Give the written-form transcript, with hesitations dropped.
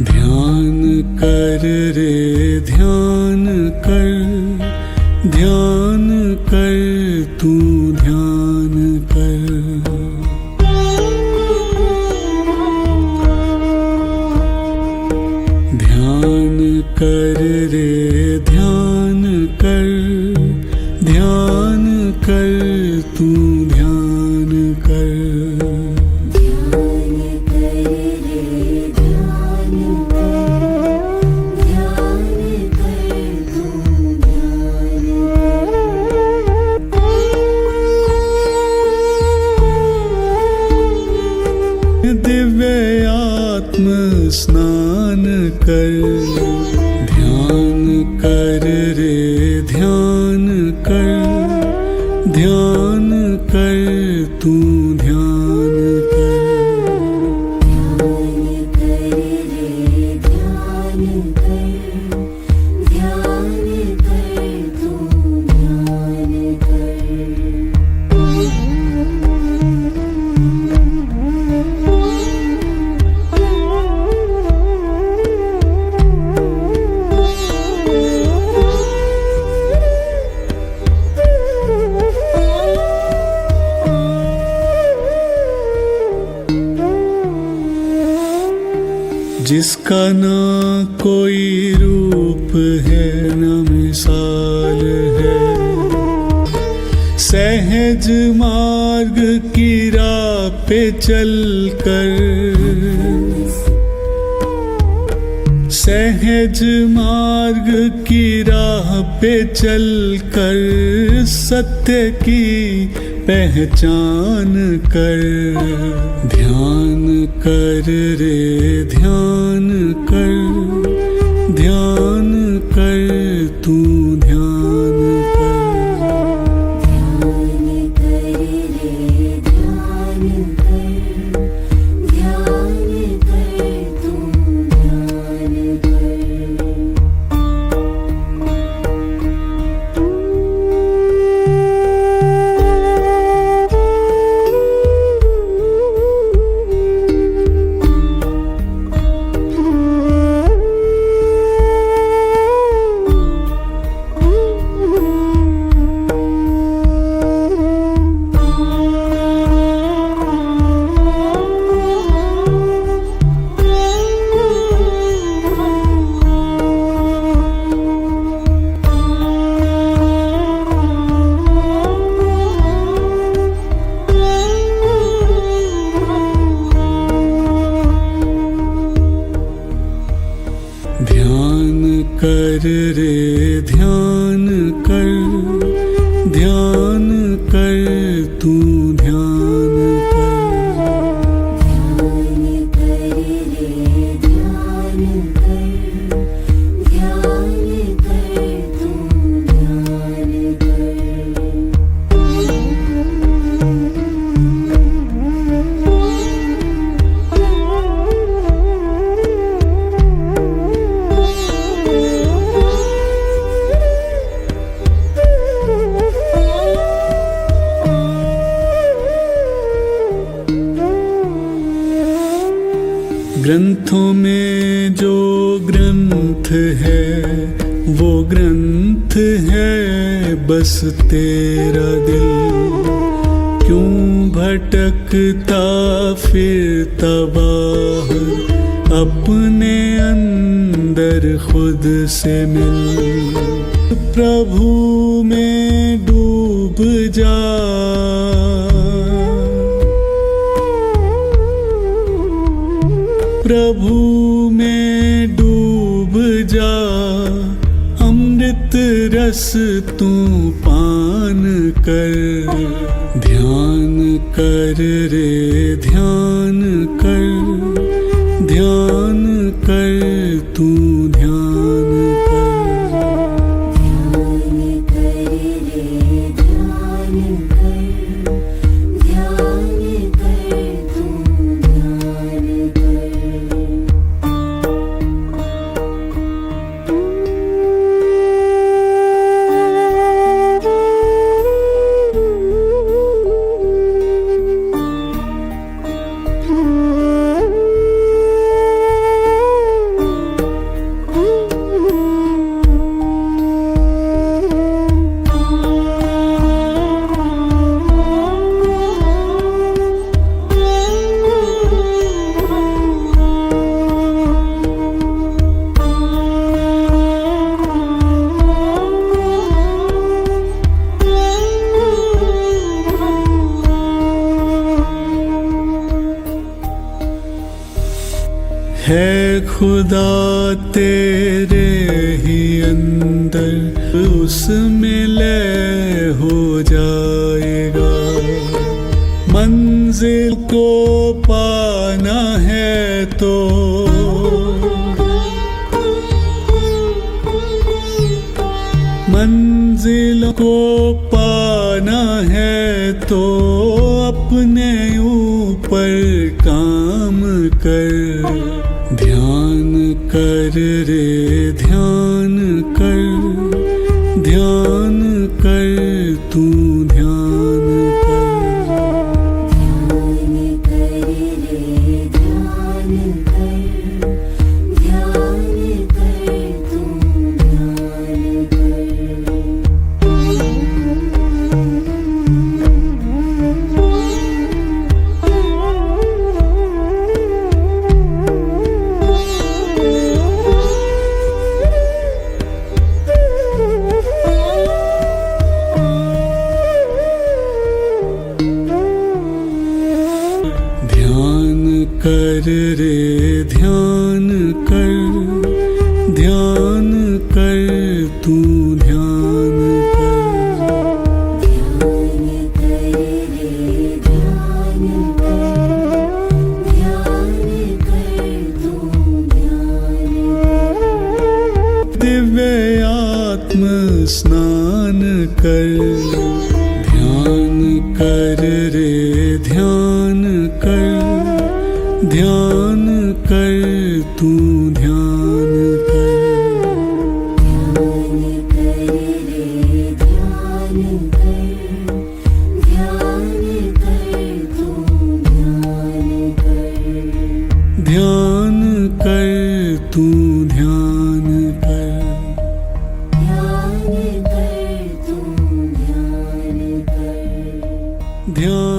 ध्यान कर रे ध्यान कर, ध्यान कर तू ध्यान कर। ध्यान कर रे ध्यान कर, ध्यान कर तू ध्यान कर। दिव्य आत्म स्नान कर, ध्यान कर रे ध्यान कर, ध्यान कर तू ध्यान कर। जिसका ना कोई रूप है न मिसाल है, सहज मार्ग की राह पे चल कर, सहज मार्ग की राह पे चल कर सत्य की पहचान कर। ध्यान कर रे ध्यान कर, ध्यान कर तू ध्यान कर। ध्यान कर रे ध्यान कर, ध्यान कर तू ध्यान कर। ग्रंथों में जो ग्रंथ है वो ग्रंथ है बस तेरा दिल क्यों भटकता फिरता बाहर, अपने अंदर खुद से मिल। प्रभु में डूब जा, प्रभु में डूब जा, अमृत रस तू पान कर। ध्यान कर रे ध्यान कर, ध्यान कर तू ध्यान कर। ध्यान है खुदा तेरे ही अंदर, उसमें लय हो जाएगा। मंजिल को पाना है तो मंजिल को पाना है तो अपने ऊपर काम कर। ध्यान कर रे ध्यान कर, ध्यान कर तू ध्यान कर रे ध्यान कर, ध्यान कर तू ध्यान कर। दिव्य आत्म स्नान कर। ध्यान कर रे ध्यान कर, ध्यान कर तू ध्यान कर। ध्यान कर तू ध्यान कर। ध्यान